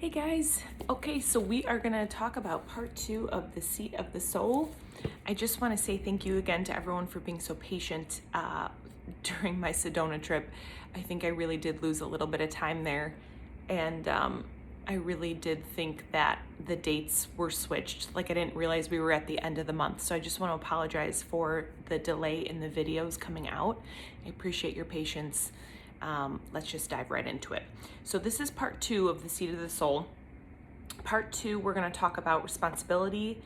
Hey guys, okay, so we are going to talk about part 2 of the Seat of the Soul. I just want to say thank you again to everyone for being so patient during my Sedona trip. I think I really did lose a little bit of time there, and I really did think that the dates were switched. Like, I didn't realize we were at the end of the month, so I just want to apologize for the delay in the videos coming out. I appreciate your patience. Let's just dive right into it. So this is part 2 of the Seat of the Soul. Part 2, we're going to talk about responsibility,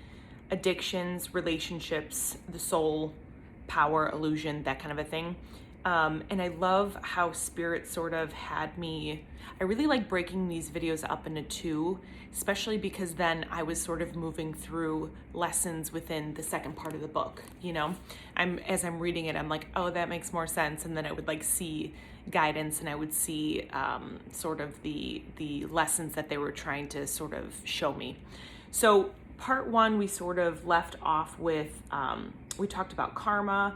addictions, relationships, the soul, power, illusion, that kind of a thing. And I love how Spirit sort of had me, I really like breaking these videos up into 2, especially because then I was sort of moving through lessons within the second part of the book, you know? As I'm reading it, I'm like, oh, that makes more sense. And then I would like see guidance and I would see sort of the lessons that they were trying to sort of show me. So part 1, we sort of left off with, we talked about karma,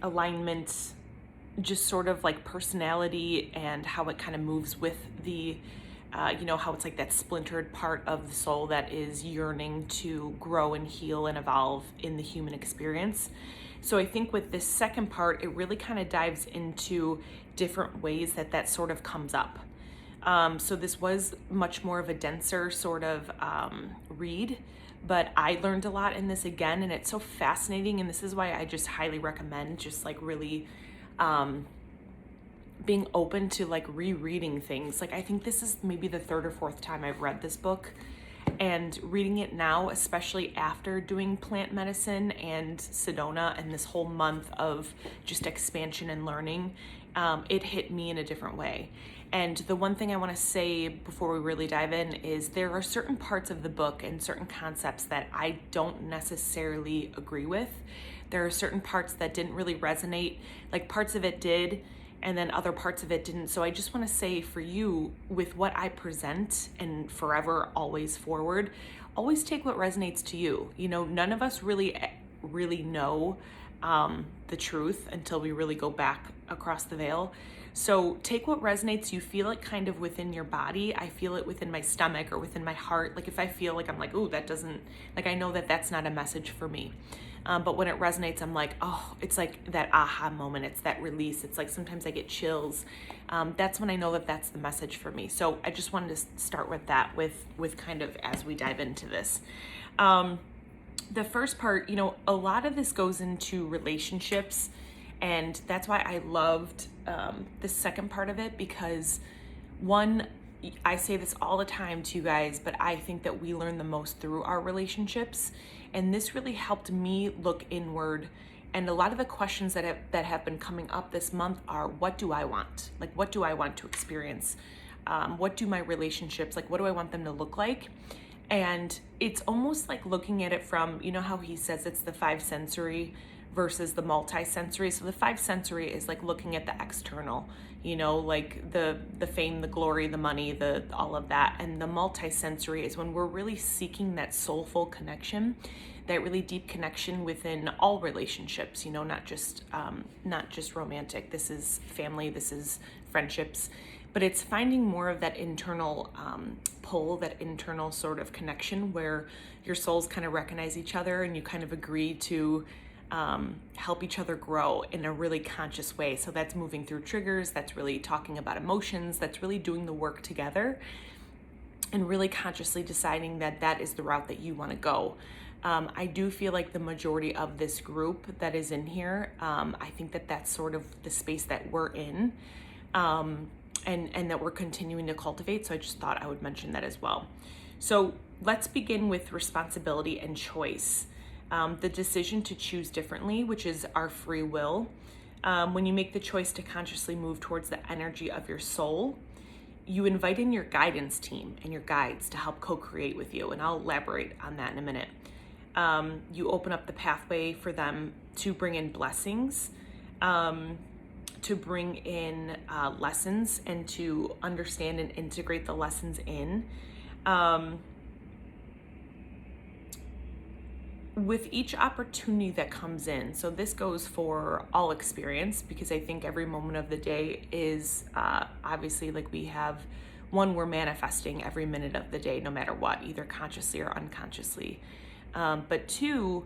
alignment, just sort of like personality and how it kind of moves with the, how it's like that splintered part of the soul that is yearning to grow and heal and evolve in the human experience. So I think with this second part, it really kind of dives into different ways that sort of comes up. So this was much more of a denser sort of read, but I learned a lot in this again, and it's so fascinating. And this is why I just highly recommend just like really being open to like rereading things. Like, I think this is maybe the 3rd or 4th time I've read this book, and reading it now, especially after doing plant medicine and Sedona and this whole month of just expansion and learning, it hit me in a different way. And the one thing I want to say before we really dive in is there are certain parts of the book and certain concepts that I don't necessarily agree with. There are certain parts that didn't really resonate, like parts of it did, and then other parts of it didn't. So I just want to say for you, with what I present and forever, always forward, always take what resonates to you. You know, none of us really know the truth until we really go back across the veil. So take what resonates. You feel it kind of within your body. I feel it within my stomach or within my heart. Like if I feel like I'm like, oh, that doesn't, like I know that that's not a message for me. But when it resonates, I'm like, oh, it's like that aha moment. It's that release. It's like sometimes I get chills. That's when I know that that's the message for me. So I just wanted to start with that, with kind of as we dive into this. The first part, a lot of this goes into relationships, and that's why I loved the second part of it, because one, I say this all the time to you guys, but I think that we learn the most through our relationships, and this really helped me look inward. And a lot of the questions that have been coming up this month are, what do I want? Like, what do I want to experience? What do my relationships, like, what do I want them to look like? And it's almost like looking at it from, how he says it's the 5 sensory versus the multi-sensory. So the 5 sensory is like looking at the external, like the fame, the glory, the money, all of that. And the multi-sensory is when we're really seeking that soulful connection, that really deep connection within all relationships, not just romantic. This is family, this is friendships, but it's finding more of that internal pull, that internal sort of connection where your souls kind of recognize each other and you kind of agree to help each other grow in a really conscious way. So that's moving through triggers, that's really talking about emotions, that's really doing the work together and really consciously deciding that that is the route that you want to go. I do feel like the majority of this group that is in here, I think that that's sort of the space that we're in, and that we're continuing to cultivate. So I just thought I would mention that as well. So let's begin with responsibility and choice. The decision to choose differently, which is our free will. When you make the choice to consciously move towards the energy of your soul, you invite in your guidance team and your guides to help co-create with you. And I'll elaborate on that in a minute. You open up the pathway for them to bring in blessings, to bring in lessons, and to understand and integrate the lessons in. with each opportunity that comes in, so this goes for all experience, because I think every moment of the day is obviously, like, we have one, we're manifesting every minute of the day, no matter what, either consciously or unconsciously. But two,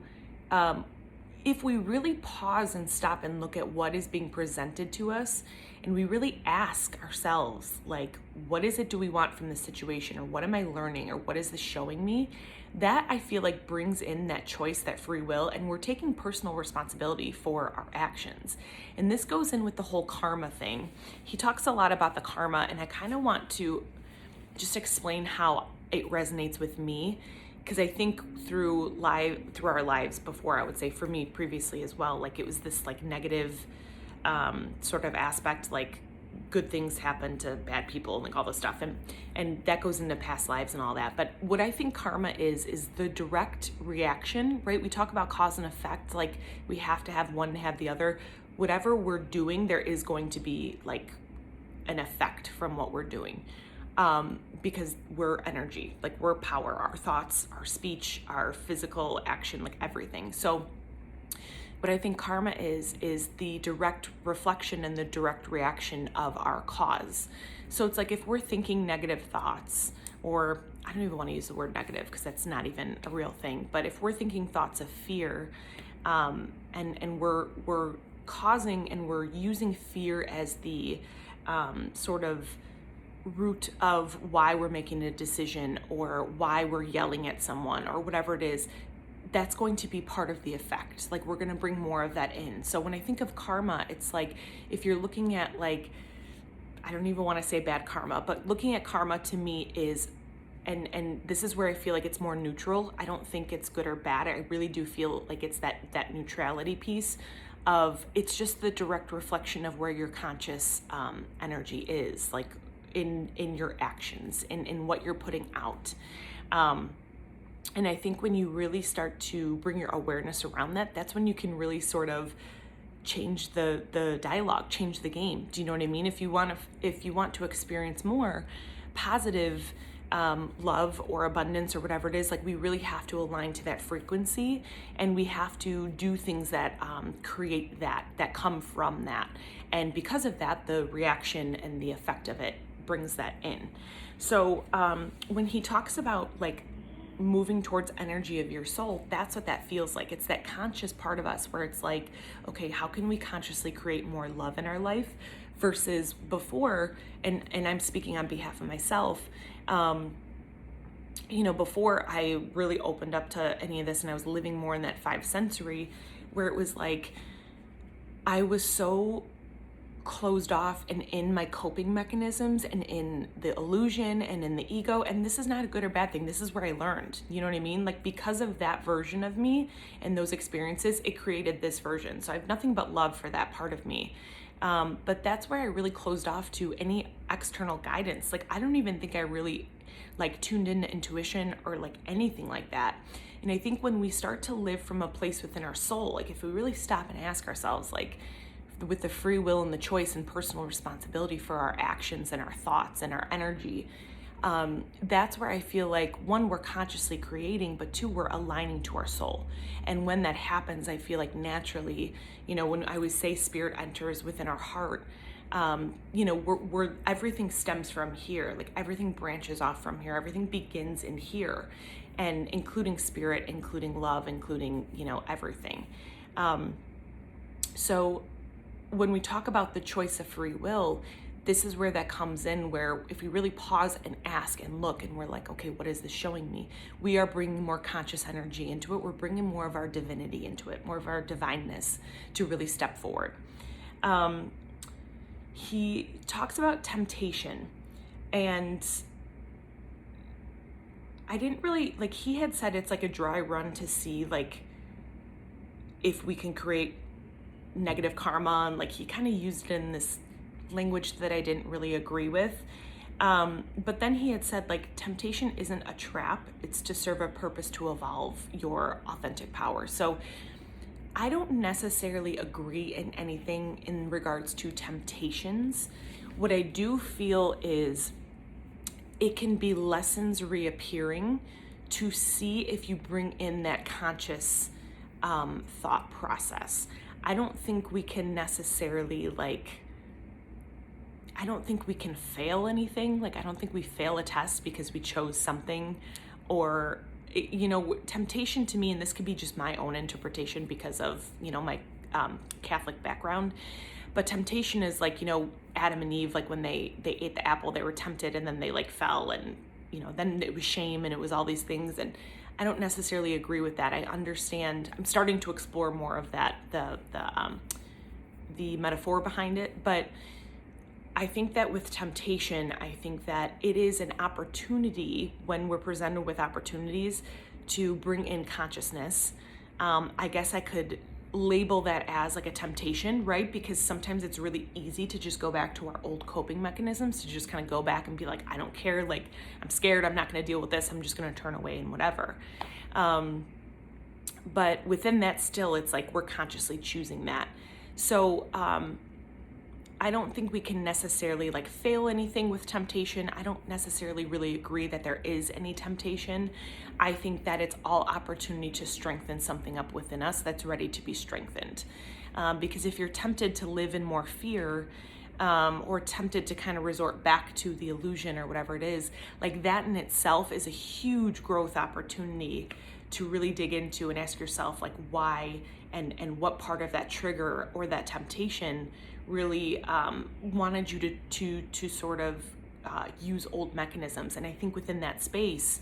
if we really pause and stop and look at what is being presented to us, and we really ask ourselves, like, what is it do we want from this situation, or what am I learning, or what is this showing me? That, I feel like, brings in that choice, that free will, and we're taking personal responsibility for our actions. And this goes in with the whole karma thing. He talks a lot about the karma, and I kind of want to just explain how it resonates with me, because I think through our lives before, I would say for me previously as well, like, it was this like negative sort of aspect, like good things happen to bad people and like all this stuff, and that goes into past lives and all that. But what I think karma is the direct reaction, right? We talk about cause and effect, like we have to have one to have the other. Whatever we're doing, there is going to be like an effect from what we're doing, because we're energy, like we're power, our thoughts, our speech, our physical action, like everything. So what I think karma is the direct reflection and the direct reaction of our cause. So it's like, if we're thinking negative thoughts, or I don't even want to use the word negative because that's not even a real thing, but if we're thinking thoughts of fear, and we're causing, and we're using fear as the sort of root of why we're making a decision, or why we're yelling at someone, or whatever it is, that's going to be part of the effect. Like, we're going to bring more of that in. So when I think of karma, it's like, if you're looking at, like, I don't even want to say bad karma, but looking at karma to me is, and this is where I feel like it's more neutral. I don't think it's good or bad. I really do feel like it's that neutrality piece of, it's just the direct reflection of where your conscious energy is, like in your actions, in what you're putting out. And I think when you really start to bring your awareness around that, that's when you can really sort of change the dialogue, change the game. Do you know what I mean? If you want to experience more positive love or abundance or whatever it is, like, we really have to align to that frequency, and we have to do things that create that come from that. And because of that, the reaction and the effect of it brings that in. So when he talks about like moving towards energy of your soul, that's what that feels like. It's that conscious part of us where it's like, okay, how can we consciously create more love in our life, versus before, and I'm speaking on behalf of myself, before I really opened up to any of this, and I was living more in that five sensory, where it was like I was so closed off and in my coping mechanisms and in the illusion and in the ego. And this is not a good or bad thing. This is where I learned, you know what I mean? Like, because of that version of me and those experiences, it created this version. So I have nothing but love for that part of me. But that's where I really closed off to any external guidance. Like, I don't even think I really like tuned into intuition or like anything like that. And I think when we start to live from a place within our soul, like if we really stop and ask ourselves, like, with the free will and the choice and personal responsibility for our actions and our thoughts and our energy, that's where I feel like, one, we're consciously creating, but two, we're aligning to our soul. And when that happens, I feel like naturally, when I would say spirit enters within our heart, we're everything stems from here. Like, everything branches off from here. Everything begins in here, and including spirit, including love, including, everything. So when we talk about the choice of free will, this is where that comes in, where if we really pause and ask and look, and we're like, okay, what is this showing me? We are bringing more conscious energy into it. We're bringing more of our divinity into it, more of our divineness to really step forward. He talks about temptation, and I didn't really, like, he had said it's like a dry run to see, like, if we can create negative karma, and like he kind of used it in this language that I didn't really agree with. But then he had said, like, temptation isn't a trap, it's to serve a purpose to evolve your authentic power. So I don't necessarily agree in anything in regards to temptations. What I do feel is it can be lessons reappearing to see if you bring in that conscious thought process. I don't think we can necessarily I don't think we can fail anything. I don't think we fail a test because we chose something, or, temptation to me, and this could be just my own interpretation because of, my Catholic background, but temptation is Adam and Eve, when they ate the apple, they were tempted and then they fell, and, then it was shame and it was all these things. And I don't necessarily agree with that. I understand, I'm starting to explore more of that, the metaphor behind it, but I think that with temptation, I think that it is an opportunity when we're presented with opportunities to bring in consciousness. I guess I could label that as a temptation, right? Because sometimes it's really easy to just go back to our old coping mechanisms, to just kind of go back and be I don't care, I'm scared, I'm not going to deal with this, I'm just going to turn away and whatever. But within that still, it's we're consciously choosing that. So, I don't think we can necessarily fail anything with temptation. I don't necessarily really agree that there is any temptation. I think that it's all opportunity to strengthen something up within us that's ready to be strengthened. Because if you're tempted to live in more fear, or tempted to kind of resort back to the illusion or whatever it is, that in itself is a huge growth opportunity to really dig into and ask yourself why and what part of that trigger or that temptation really wanted you to sort of use old mechanisms. And I think within that space,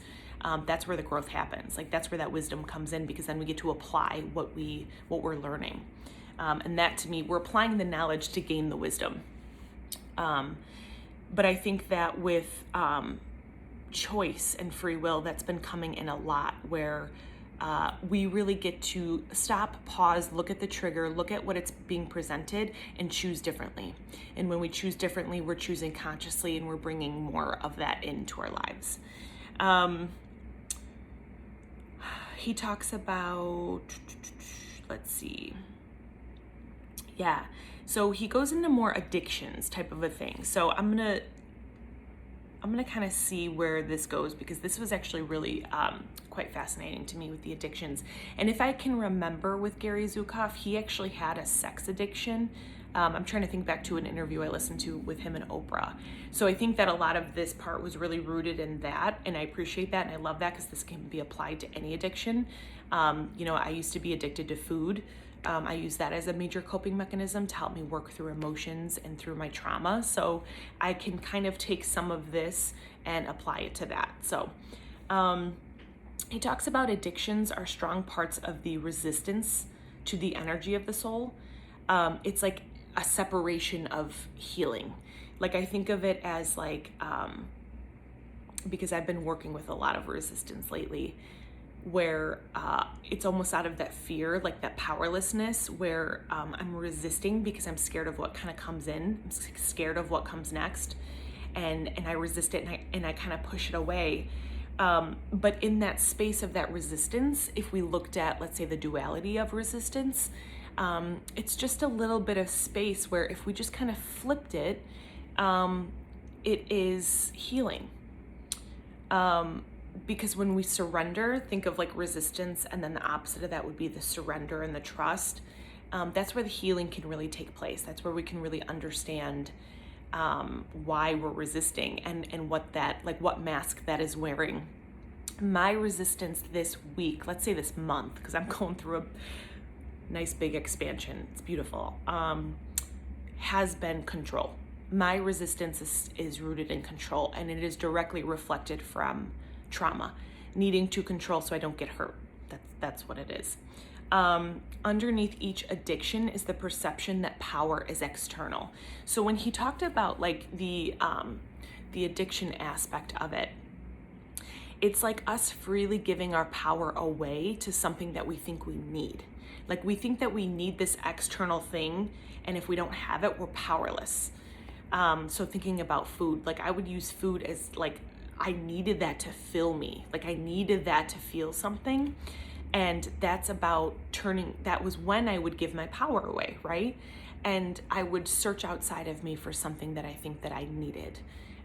that's where the growth happens. That's where that wisdom comes in, because then we get to apply what we're learning. And that, to me, we're applying the knowledge to gain the wisdom. But I think that with choice and free will, that's been coming in a lot, where we really get to stop, pause, look at the trigger, look at what it's being presented, and choose differently. And when we choose differently, we're choosing consciously, and we're bringing more of that into our lives. He talks about, let's see. Yeah. So he goes into more addictions type of a thing. So I'm gonna kind of see where this goes, because this was actually really quite fascinating to me with the addictions. And if I can remember with Gary Zukav, he actually had a sex addiction. I'm trying to think back to an interview I listened to with him and Oprah. So I think that a lot of this part was really rooted in that, and I appreciate that, and I love that, because this can be applied to any addiction. I used to be addicted to food. I use that as a major coping mechanism to help me work through emotions and through my trauma. So I can kind of take some of this and apply it to that. So he talks about addictions are strong parts of the resistance to the energy of the soul. It's like a separation of healing. I think of it as because I've been working with a lot of resistance lately, where it's almost out of that fear, that powerlessness, where I'm resisting because I'm scared of what kind of comes in. I'm scared of what comes next, and I resist it, and I kind of push it away. But in that space of that resistance, if we looked at, let's say, the duality of resistance, it's just a little bit of space where if we just kind of flipped it, it is healing. Because when we surrender, think of resistance, and then the opposite of that would be the surrender and the trust. That's where the healing can really take place. That's where we can really understand why we're resisting and what that, what mask that is wearing. My resistance this week, let's say this month, because I'm going through a nice big expansion, it's beautiful, has been control. My resistance is rooted in control, and it is directly reflected from trauma, needing to control so I don't get hurt. That's what it is. Underneath each addiction is the perception that power is external. So when he talked about the addiction aspect of it, it's us freely giving our power away to something that we think we need. We think that we need this external thing, and if we don't have it, we're powerless. So thinking about food, I would use food as I needed that to fill me. I needed that to feel something. And that's about that was when I would give my power away, right? And I would search outside of me for something that I think that I needed.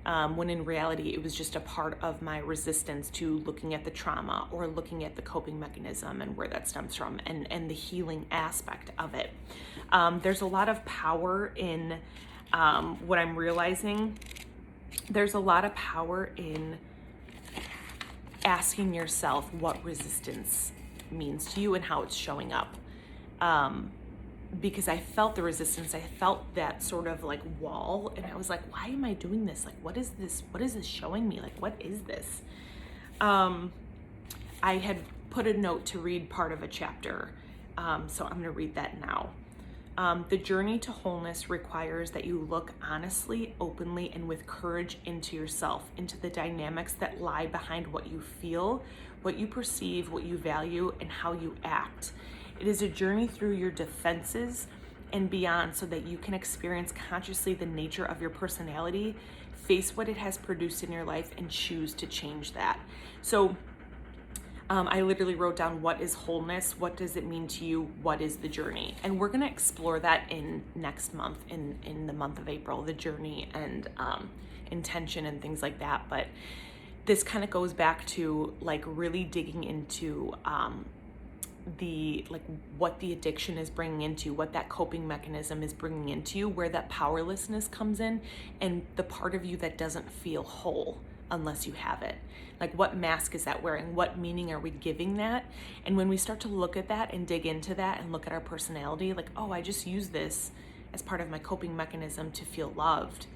when in reality it was just a part of my resistance to looking at the trauma or looking at the coping mechanism and where that stems from, and the healing aspect of it. There's a lot of power in what I'm realizing. There's a lot of power in asking yourself what resistance means to you and how it's showing up. Because I felt the resistance, I felt that sort of like wall, and I was like, why am I doing this? Like, what is this? What is this showing me? Like, what is this? I had put a note to read part of a chapter, so I'm gonna read that now. The journey to wholeness requires that you look honestly, openly, and with courage into yourself, into the dynamics that lie behind what you feel, what you perceive, what you value, and how you act. It is a journey through your defenses and beyond so that you can experience consciously the nature of your personality, face what it has produced in your life, and choose to change that. So I literally wrote down, what is wholeness? What does it mean to you? What is the journey? And we're gonna explore that in next month, in the month of April, the journey and intention and things like that. But this kind of goes back to like really digging into what the addiction is bringing into, what that coping mechanism is bringing into you, where that powerlessness comes in, and the part of you that doesn't feel whole unless you have it. Like, what mask is that wearing? What meaning are we giving that? And when we start to look at that and dig into that and look at our personality, like, oh, I just use this as part of my coping mechanism to feel loved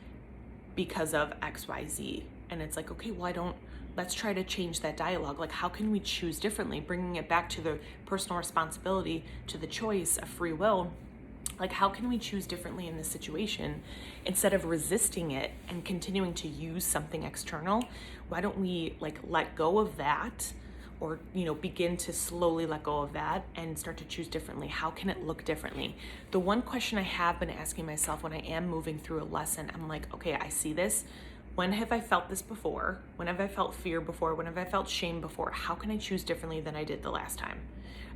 because of XYZ. And it's like, okay, well, let's try to change that dialogue. Like, how can we choose differently? Bringing it back to the personal responsibility, to the choice of free will. Like, how can we choose differently in this situation? Instead of resisting it and continuing to use something external, why don't we like let go of that, or, begin to slowly let go of that and start to choose differently? How can it look differently? The one question I have been asking myself when I am moving through a lesson, I'm like, okay, I see this. When have I felt this before? When have I felt fear before? When have I felt shame before? How can I choose differently than I did the last time?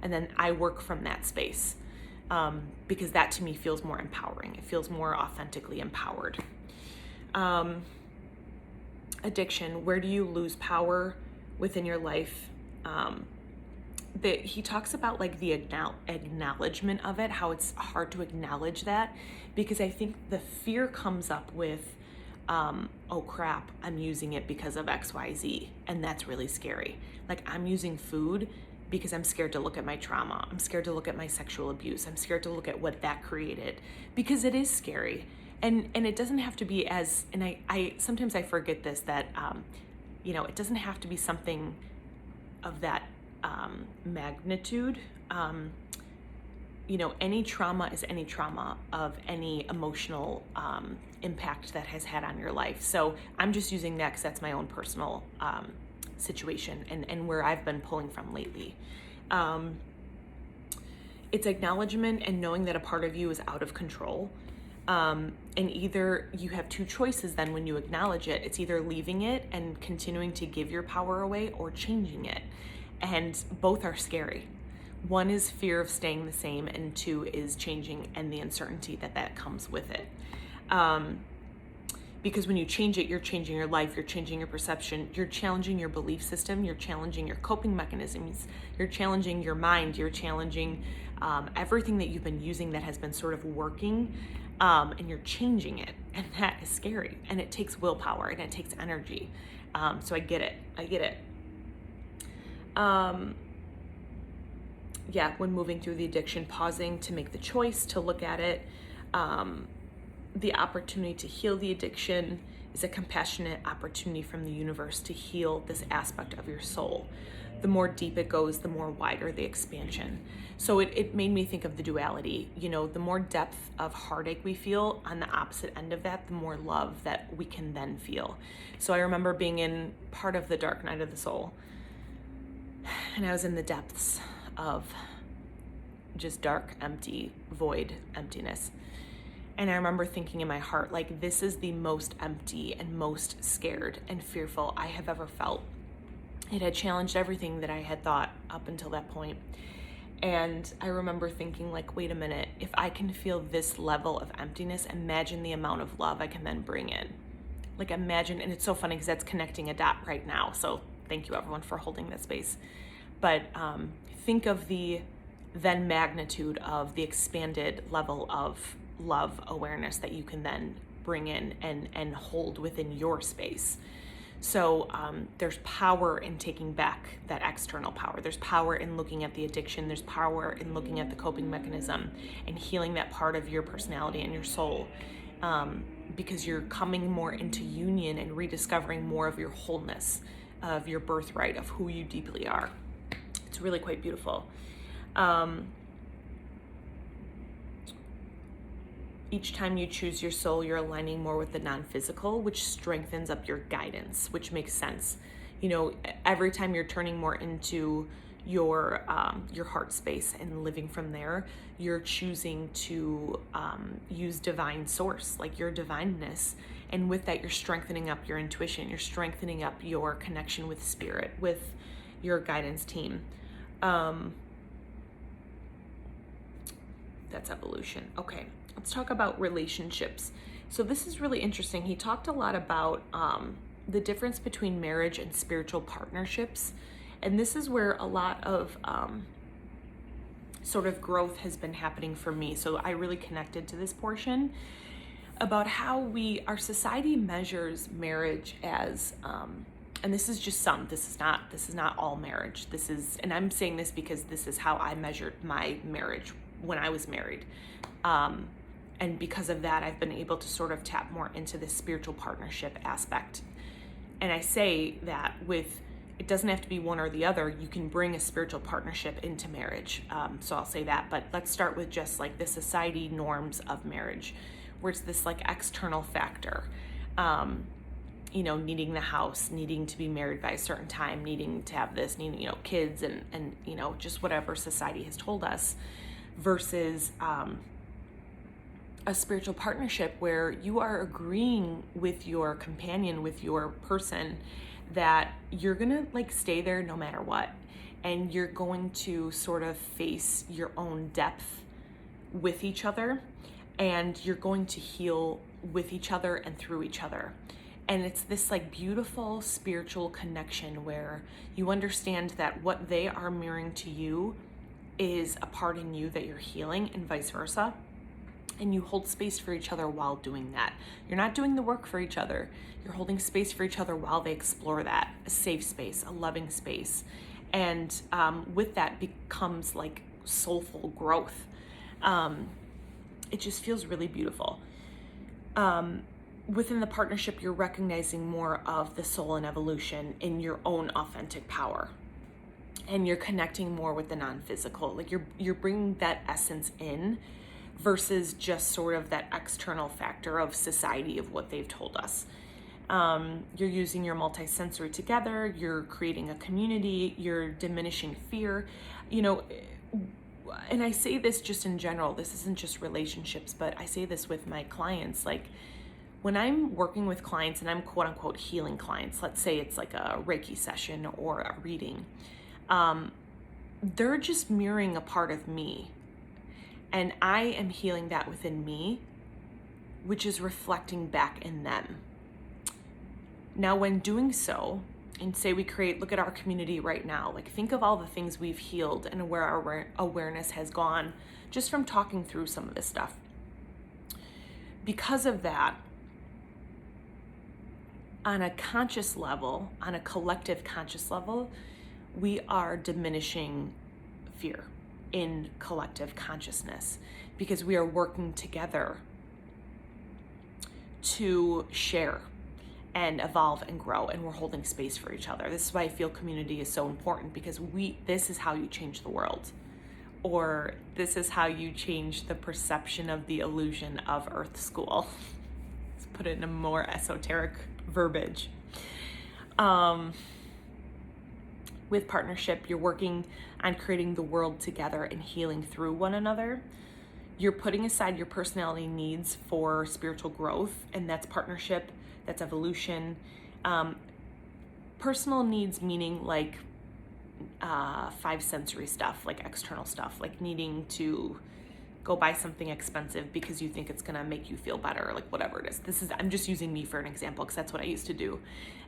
And then I work from that space, because that to me feels more empowering. It feels more authentically empowered. Addiction, where do you lose power within your life? He talks about like the acknowledgement of it, how it's hard to acknowledge that, because I think the fear comes up with, oh crap, I'm using it because of XYZ, and that's really scary. Like, I'm using food because I'm scared to look at my trauma. I'm scared to look at my sexual abuse. I'm scared to look at what that created, because it is scary. And it doesn't have to be as, and I sometimes I forget this, that, it doesn't have to be something of that magnitude. Any trauma is any trauma of any emotional impact that has had on your life. So I'm just using that because that's my own personal situation and where I've been pulling from lately. It's acknowledgement and knowing that a part of you is out of control. And either you have two choices then when you acknowledge it. It's either leaving it and continuing to give your power away, or changing it. And both are scary. One is fear of staying the same, and two is changing and the uncertainty that comes with it. Because when you change it, you're changing your life, you're changing your perception, you're challenging your belief system, you're challenging your coping mechanisms, you're challenging your mind, you're challenging everything that you've been using that has been sort of working, and you're changing it. And that is scary, and it takes willpower, and it takes energy. So I get it. When moving through the addiction, pausing to make the choice to look at it. The opportunity to heal the addiction is a compassionate opportunity from the universe to heal this aspect of your soul. The more deep it goes, the more wider the expansion. So it made me think of the duality. The more depth of heartache we feel, on the opposite end of that, the more love that we can then feel. So I remember being in part of the dark night of the soul, and I was in the depths of just dark, empty, void, emptiness. And I remember thinking in my heart, like, this is the most empty and most scared and fearful I have ever felt. It had challenged everything that I had thought up until that point. And I remember thinking, like, wait a minute, if I can feel this level of emptiness, imagine the amount of love I can then bring in. Like imagine, and it's so funny because that's connecting a dot right now. So thank you everyone for holding that space. But think of the then magnitude of the expanded level of love awareness that you can then bring in and hold within your space. So there's power in taking back that external power. There's power in looking at the addiction. There's power in looking at the coping mechanism and healing that part of your personality and your soul, because you're coming more into union and rediscovering more of your wholeness, of your birthright, of who you deeply are. It's really quite beautiful. Each time you choose your soul, you're aligning more with the non-physical, which strengthens up your guidance, which makes sense. You know, every time you're turning more into your heart space and living from there, you're choosing to use divine source, like your divineness. And with that, you're strengthening up your intuition. You're strengthening up your connection with spirit, with your guidance team. That's evolution. Okay. Let's talk about relationships. So this is really interesting. He talked a lot about the difference between marriage and spiritual partnerships. And this is where a lot of sort of growth has been happening for me. So I really connected to this portion about how our society measures marriage as, and this is just some, this is not all marriage. And I'm saying this because this is how I measured my marriage when I was married. And because of that, I've been able to sort of tap more into this spiritual partnership aspect. And I say that it doesn't have to be one or the other. You can bring a spiritual partnership into marriage. So I'll say that, but let's start with just like the society norms of marriage, where it's this like external factor, you know, needing the house, needing to be married by a certain time, needing to have this, needing, you know, kids and, you know, just whatever society has told us, versus, a spiritual partnership where you are agreeing with your companion, with your person, that you're gonna like stay there no matter what, and you're going to sort of face your own depth with each other, and you're going to heal with each other and through each other. And it's this like beautiful spiritual connection where you understand that what they are mirroring to you is a part in you that you're healing, and vice versa. And you hold space for each other while doing that. You're not doing the work for each other. You're holding space for each other while they explore that, a safe space, a loving space. And with that becomes like soulful growth. It just feels really beautiful. Within the partnership, you're recognizing more of the soul and evolution in your own authentic power. And you're connecting more with the non-physical. Like you're bringing that essence in, versus just sort of that external factor of society, of what they've told us. You're using your multi-sensory together, you're creating a community, you're diminishing fear, you know, and I say this just in general, this isn't just relationships, but I say this with my clients. Like when I'm working with clients and I'm quote unquote healing clients, let's say it's like a Reiki session or a reading, they're just mirroring a part of me. And I am healing that within me, which is reflecting back in them. Now, when doing so, and say we look at our community right now, like think of all the things we've healed and where our awareness has gone just from talking through some of this stuff. Because of that, on a conscious level, on a collective conscious level, we are diminishing fear in collective consciousness, because we are working together to share and evolve and grow, and we're holding space for each other. This is why I feel community is so important, because this is how you change the world, or this is how you change the perception of the illusion of Earth School. Let's put it in a more esoteric verbiage. With partnership, you're working on creating the world together and healing through one another. You're putting aside your personality needs for spiritual growth, and that's partnership, that's evolution. Personal needs meaning like five sensory stuff, like external stuff, like needing to go buy something expensive because you think it's gonna make you feel better, or like whatever it is. I'm just using me for an example because that's what I used to do.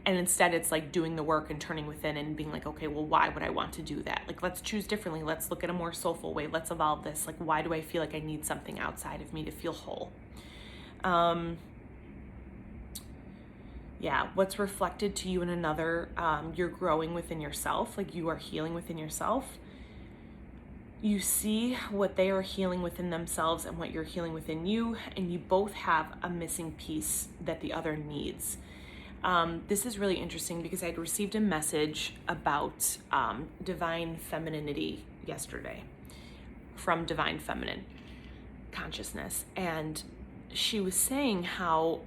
And instead it's like doing the work and turning within and being like, okay, well, why would I want to do that? Like, let's choose differently. Let's look at a more soulful way. Let's evolve this. Like, why do I feel like I need something outside of me to feel whole? Yeah, what's reflected to you in another, you're growing within yourself, like you are healing within yourself. You see what they are healing within themselves and what you're healing within you, and you both have a missing piece that the other needs. This is really interesting because I'd received a message about divine femininity yesterday from Divine Feminine Consciousness, and she was saying how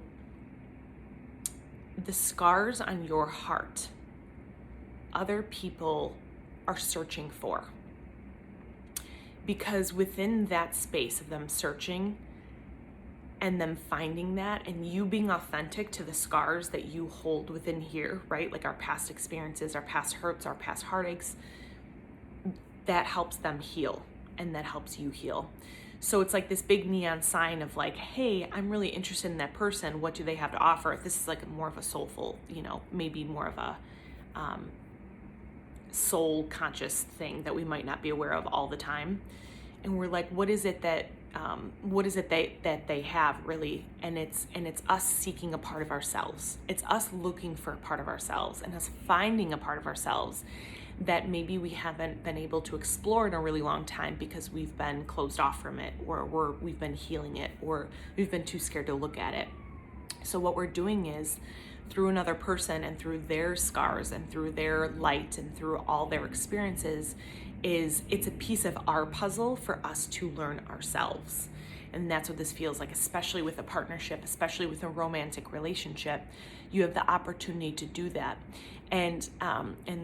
the scars on your heart, other people are searching for. Because within that space of them searching and them finding that, and you being authentic to the scars that you hold within here, right? Like our past experiences, our past hurts, our past heartaches, that helps them heal and that helps you heal. So it's like this big neon sign of like, hey, I'm really interested in that person. What do they have to offer? This is like more of a soulful, maybe more of a soul conscious thing that we might not be aware of all the time. And we're like, what is it that they have really? And it's us seeking a part of ourselves. It's us looking for a part of ourselves and us finding a part of ourselves that maybe we haven't been able to explore in a really long time because we've been closed off from it, or we've been healing it, or we've been too scared to look at it. So what we're doing is, through another person and through their scars and through their light and through all their experiences, it's a piece of our puzzle for us to learn ourselves. And that's what this feels like, especially with a partnership, especially with a romantic relationship. You have the opportunity to do that. And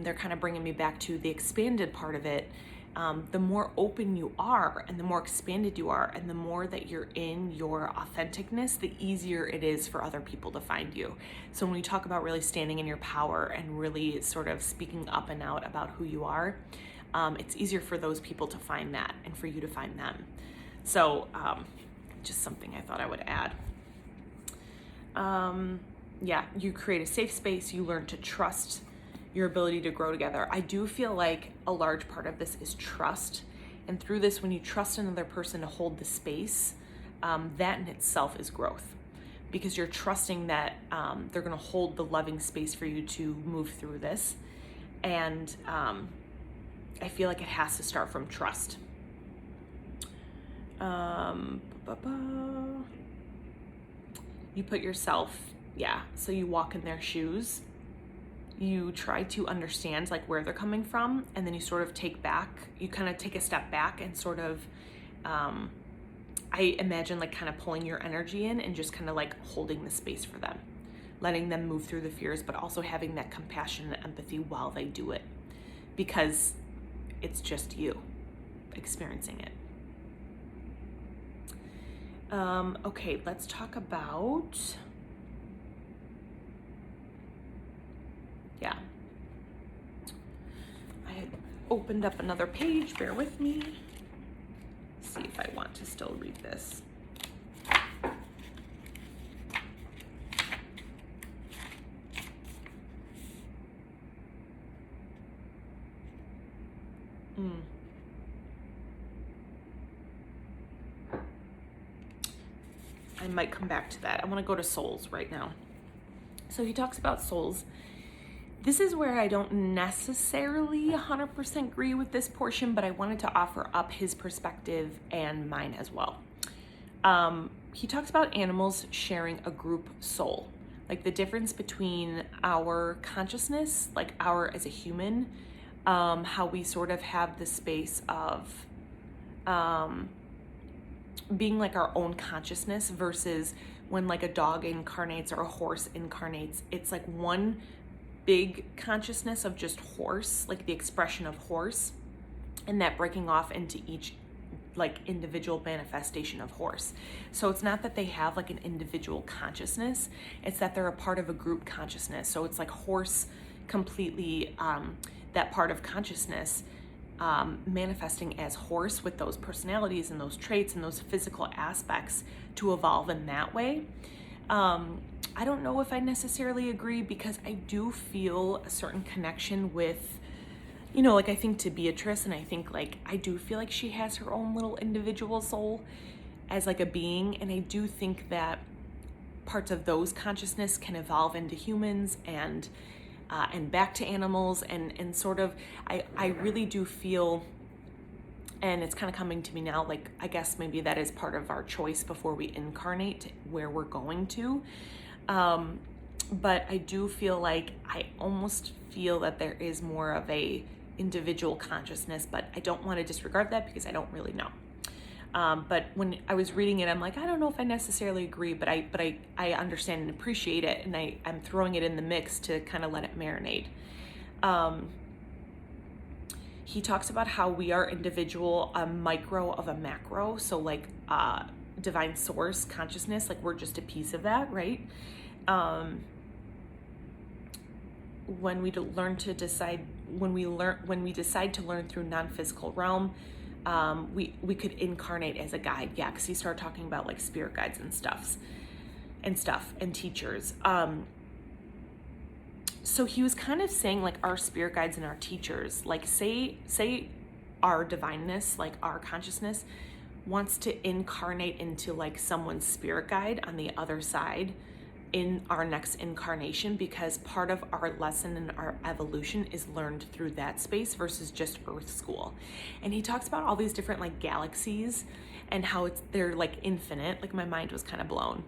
they're kind of bringing me back to the expanded part of it. The more open you are and the more expanded you are and the more that you're in your authenticness, the easier it is for other people to find you. So when we talk about really standing in your power and really sort of speaking up and out about who you are, it's easier for those people to find that and for you to find them. So just something I thought I would add. You create a safe space, you learn to trust your ability to grow together. I do feel like a large part of this is trust. And through this, when you trust another person to hold the space, that in itself is growth. Because you're trusting that they're gonna hold the loving space for you to move through this. And I feel like it has to start from trust. You put yourself, so you walk in their shoes. You try to understand like where they're coming from, and then you sort of you kind of take a step back and sort of, I imagine like kind of pulling your energy in and just kind of like holding the space for them, letting them move through the fears, but also having that compassion and empathy while they do it, because it's just you experiencing it. Okay, let's talk about, I had opened up another page, bear with me. See if I want to still read this. I might come back to that. I want to go to souls right now. So he talks about souls. This is where I don't necessarily 100% agree with this portion, but I wanted to offer up his perspective and mine as well. He talks about animals sharing a group soul, like the difference between our consciousness, like our as a human, how we sort of have the space of being like our own consciousness versus when like a dog incarnates or a horse incarnates. It's like one big consciousness of just horse, like the expression of horse, and that breaking off into each like individual manifestation of horse. So it's not that they have like an individual consciousness, it's that they're a part of a group consciousness. So it's like horse completely, that part of consciousness manifesting as horse with those personalities and those traits and those physical aspects to evolve in that way. I don't know if I necessarily agree, because I do feel a certain connection with, like I think to Beatrice, and I think like I do feel like she has her own little individual soul as like a being, and I do think that parts of those consciousness can evolve into humans and back to animals, and sort of I really do feel, and it's kind of coming to me now, like I guess maybe that is part of our choice before we incarnate where we're going to. But I do feel like I almost feel that there is more of a individual consciousness, but I don't want to disregard that because I don't really know. But when I was reading it, I'm like, I don't know if I necessarily agree, but I understand and appreciate it, and I'm throwing it in the mix to kind of let it marinate. He talks about how we are individual, a micro of a macro, so like divine source consciousness, like we're just a piece of that, right? When we decide to learn through non-physical realm, we could incarnate as a guide. Yeah, because he started talking about like spirit guides and teachers. So he was kind of saying like our spirit guides and our teachers, like say our divineness, like our consciousness wants to incarnate into like someone's spirit guide on the other side in our next incarnation, because part of our lesson and our evolution is learned through that space versus just Earth School. And he talks about all these different like galaxies and how they're like infinite. Like my mind was kind of blown.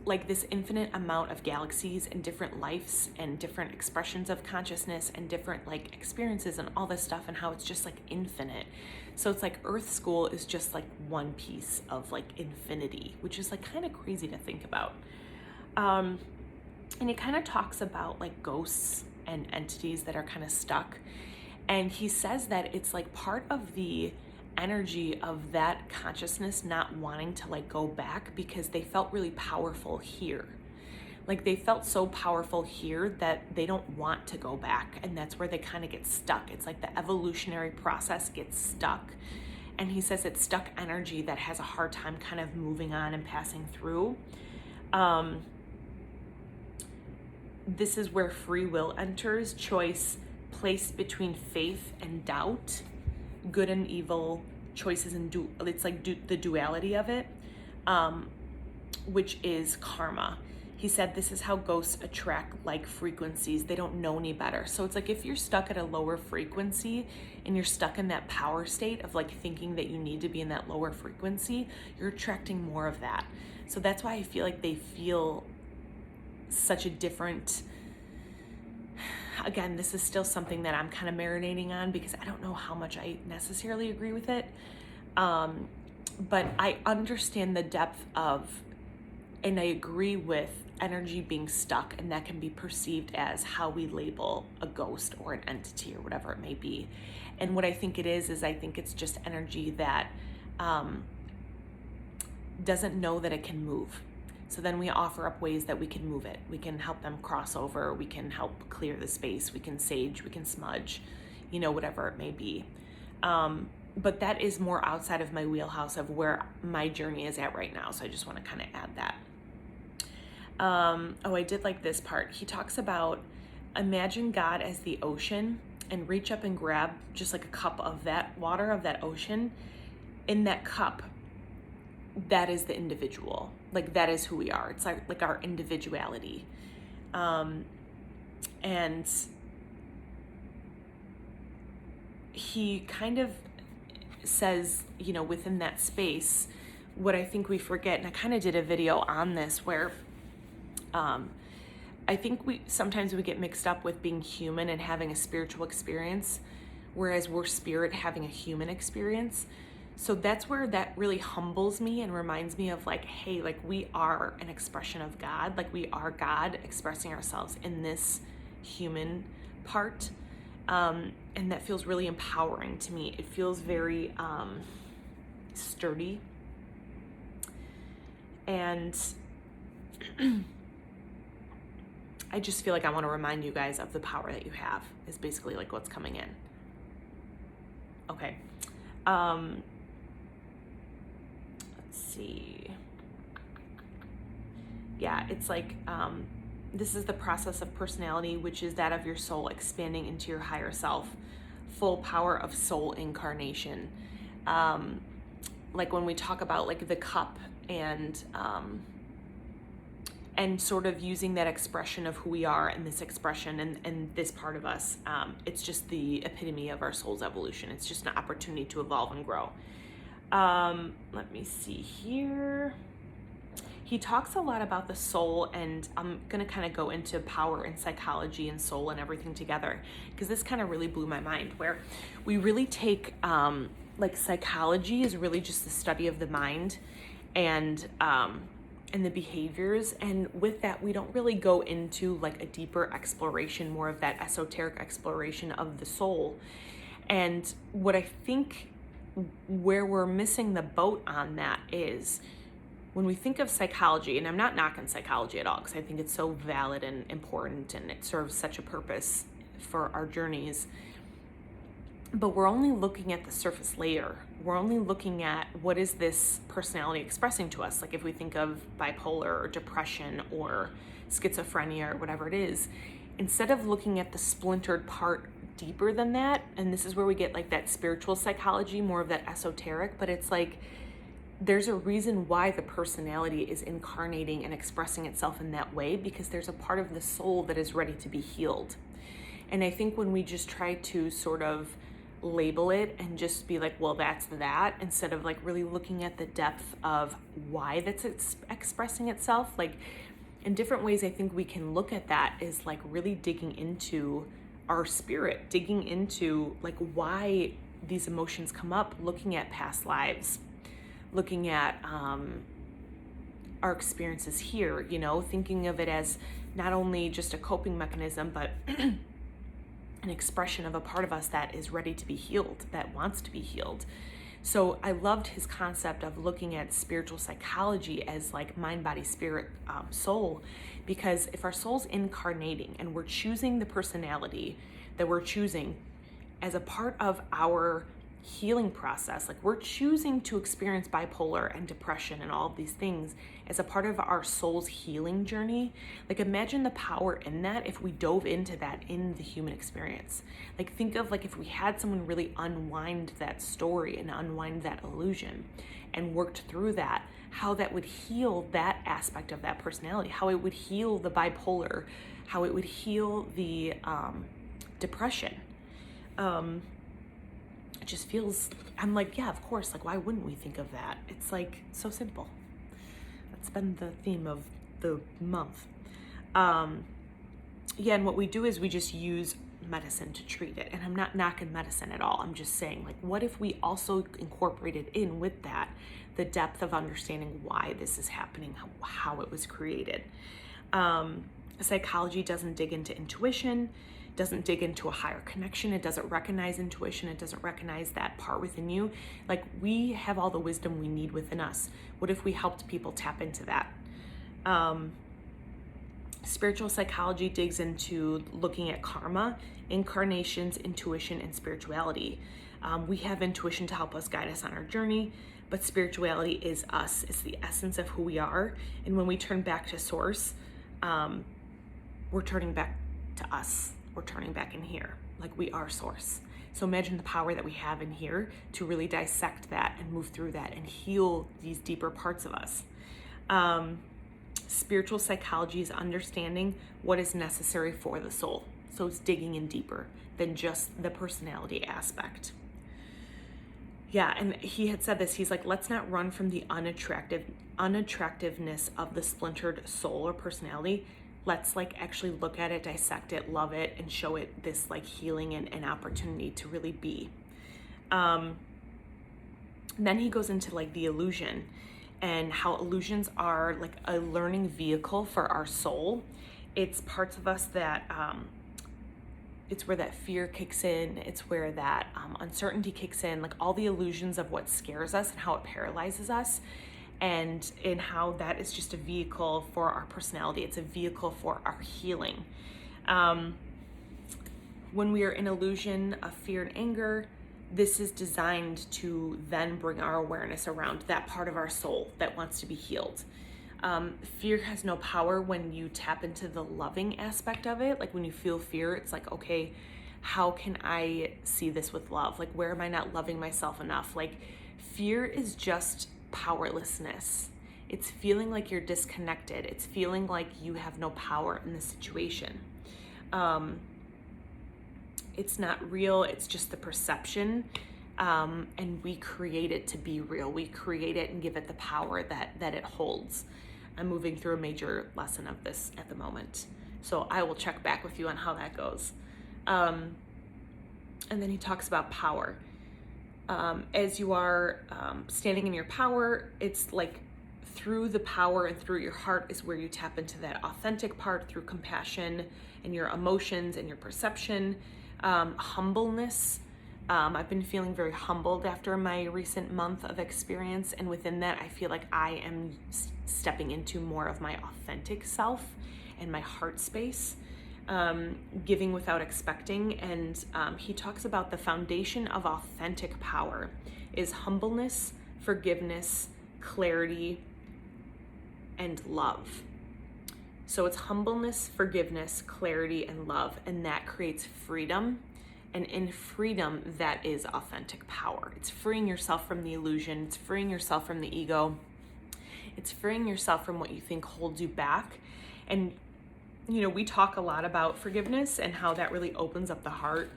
Like this infinite amount of galaxies and different lives and different expressions of consciousness and different like experiences and all this stuff, and how it's just like infinite. So it's like Earth School is just like one piece of like infinity, which is like kind of crazy to think about. And it kind of talks about like ghosts and entities that are kind of stuck. And he says that it's like part of the energy of that consciousness not wanting to like go back because they felt really powerful here. Like they felt so powerful here that they don't want to go back, and that's where they kind of get stuck. It's like the evolutionary process gets stuck, and he says it's stuck energy that has a hard time kind of moving on and passing through. This is where free will enters, choice placed between faith and doubt, good and evil, choices and it's like the duality of it, which is karma. He said this is how ghosts attract like frequencies. They don't know any better. So it's like if you're stuck at a lower frequency and you're stuck in that power state of like thinking that you need to be in that lower frequency, you're attracting more of that. So that's why I feel like they feel such a different, again, this is still something that I'm kind of marinating on because I don't know how much I necessarily agree with it. But I understand the depth of, and I agree with energy being stuck, and that can be perceived as how we label a ghost or an entity or whatever it may be. And what I think it is I think it's just energy that doesn't know that it can move. So then we offer up ways that we can move it. We can help them cross over. We can help clear the space. We can sage. We can smudge, whatever it may be. But that is more outside of my wheelhouse of where my journey is at right now. So I just want to kind of add that. I did like this part. He talks about imagine God as the ocean and reach up and grab just like a cup of that water of that ocean. In that cup, that is the individual. Like that is who we are. It's like our individuality. And he kind of says, within that space, what I think we forget, and I kind of did a video on this where I think sometimes we get mixed up with being human and having a spiritual experience, whereas we're spirit having a human experience. So that's where that really humbles me and reminds me of like, hey, like we are an expression of God. Like we are God expressing ourselves in this human part. And that feels really empowering to me. It feels very sturdy. And I just feel like I want to remind you guys of the power that you have is basically like what's coming in. Okay. Let's see. Yeah, it's like, this is the process of personality, which is that of your soul expanding into your higher self, full power of soul incarnation. Like when we talk about like the cup and sort of using that expression of who we are and this expression and this part of us, it's just the epitome of our soul's evolution. It's just an opportunity to evolve and grow. Let me see here. He talks a lot about the soul, and I'm going to kind of go into power and psychology and soul and everything together, because this kind of really blew my mind, where we really take, like psychology is really just the study of the mind and the behaviors. And with that, we don't really go into like a deeper exploration, more of that esoteric exploration of the soul. And what I think where we're missing the boat on that is when we think of psychology, and I'm not knocking psychology at all, because I think it's so valid and important and it serves such a purpose for our journeys, but we're only looking at the surface layer. We're only looking at what is this personality expressing to us. Like if we think of bipolar or depression or schizophrenia or whatever it is, instead of looking at the splintered part deeper than that, and this is where we get like that spiritual psychology, more of that esoteric, but it's like there's a reason why the personality is incarnating and expressing itself in that way, because there's a part of the soul that is ready to be healed. And I think when we just try to sort of label it and just be like, well, that's that, instead of like really looking at the depth of why that's expressing itself, like in different ways, I think we can look at that is like really digging into our spirit, digging into like why these emotions come up, looking at past lives, looking at our experiences here, you know, thinking of it as not only just a coping mechanism, but an expression of a part of us that is ready to be healed, that wants to be healed. So I loved his concept of looking at spiritual psychology as like mind, body, spirit, soul, because if our soul's incarnating and we're choosing the personality that we're choosing as a part of our healing process, like we're choosing to experience bipolar and depression and all of these things as a part of our soul's healing journey, like imagine the power in that if we dove into that in the human experience. Like think of like if we had someone really unwind that story and unwind that illusion and worked through that, how that would heal that aspect of that personality, how it would heal the bipolar, how it would heal the depression. It just feels, I'm like, yeah, of course, like why wouldn't we think of that? It's like so simple. That's been the theme of the month. Yeah, and what we do is we just use medicine to treat it. And I'm not knocking medicine at all. I'm just saying, like, what if we also incorporated in with that the depth of understanding why this is happening, how it was created. Psychology doesn't dig into intuition, doesn't dig into a higher connection. It doesn't recognize intuition. It doesn't recognize that part within you. Like we have all the wisdom we need within us. What if we helped people tap into that? Spiritual psychology digs into looking at karma, incarnations, intuition, and spirituality. We have intuition to help us guide us on our journey, but spirituality is us. It's the essence of who we are. And when we turn back to source, we're turning back to us. We're turning back in here, like we are source. So imagine the power that we have in here to really dissect that and move through that and heal these deeper parts of us. Spiritual psychology is understanding what is necessary for the soul. So it's digging in deeper than just the personality aspect. Yeah, and he had said this, he's like, let's not run from the unattractiveness of the splintered soul or personality. Let's like actually look at it, dissect it, love it, and show it this like healing and opportunity to really be. Then he goes into like the illusion and how illusions are like a learning vehicle for our soul. It's parts of us that, it's where that fear kicks in. It's where that uncertainty kicks in, like all the illusions of what scares us and how it paralyzes us. And in how that is just a vehicle for our personality. It's a vehicle for our healing. When we are in illusion of fear and anger, this is designed to then bring our awareness around that part of our soul that wants to be healed. Fear has no power when you tap into the loving aspect of it. Like when you feel fear, it's like, okay, how can I see this with love? Like, where am I not loving myself enough? Like, fear is just powerlessness. It's feeling like you're disconnected. It's feeling like you have no power in the situation. It's not real. It's just the perception. And we create it to be real. We create it and give it the power that it holds. I'm moving through a major lesson of this at the moment. So I will check back with you on how that goes. And then he talks about power. As you are standing in your power, it's like through the power and through your heart is where you tap into that authentic part, through compassion and your emotions and your perception. Humbleness. I've been feeling very humbled after my recent month of experience, and within that I feel like I am stepping into more of my authentic self and my heart space, giving without expecting. And he talks about the foundation of authentic power is humbleness, forgiveness, clarity, and love. So it's humbleness, forgiveness, clarity, and love, and that creates freedom. And in freedom, that is authentic power. It's freeing yourself from the illusion. It's freeing yourself from the ego. It's freeing yourself from what you think holds you back. And, you know, we talk a lot about forgiveness and how that really opens up the heart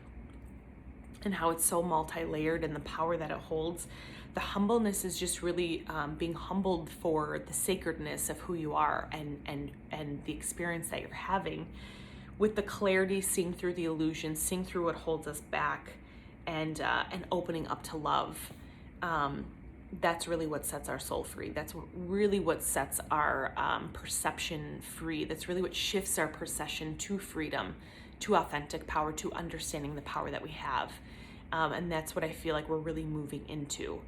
and how it's so multi-layered and the power that it holds. The humbleness is just really being humbled for the sacredness of who you are and the experience that you're having. With the clarity, seeing through the illusion, seeing through what holds us back, and opening up to love. That's really what sets our soul free. That's really what sets our perception free. That's really what shifts our perception to freedom, to authentic power, to understanding the power that we have. And that's what I feel like we're really moving into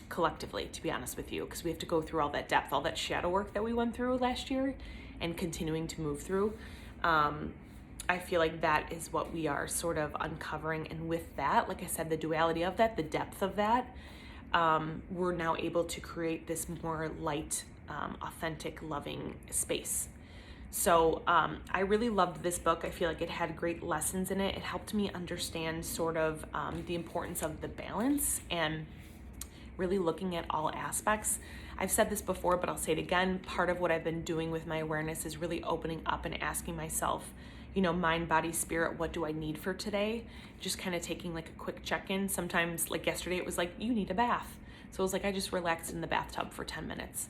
collectively, to be honest with you, because we have to go through all that depth, all that shadow work that we went through last year and continuing to move through. I feel like that is what we are sort of uncovering. And with that, like I said, the duality of that, the depth of that, we're now able to create this more light, authentic, loving space. So I really loved this book. I feel like it had great lessons in it. It helped me understand sort of the importance of the balance and really looking at all aspects. I've said this before, but I'll say it again. Part of what I've been doing with my awareness is really opening up and asking myself, you know, mind, body, spirit, what do I need for today? Just kind of taking like a quick check-in. Sometimes, like yesterday, it was like, you need a bath. So it was like, I just relaxed in the bathtub for 10 minutes.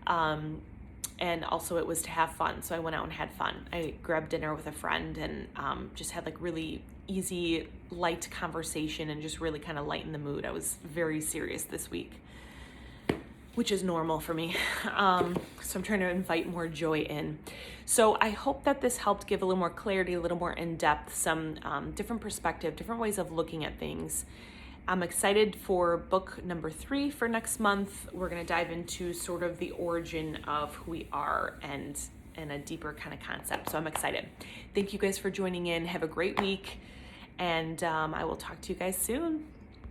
And also it was to have fun. So I went out and had fun. I grabbed dinner with a friend and just had like really easy, light conversation and just really kind of lighten the mood. I was very serious this week, which is normal for me. So I'm trying to invite more joy in. So I hope that this helped give a little more clarity, a little more in-depth, some different perspective, different ways of looking at things. I'm excited for book number 3 for next month. We're going to dive into sort of the origin of who we are and a deeper kind of concept. So I'm excited. Thank you guys for joining in. Have a great week. And I will talk to you guys soon.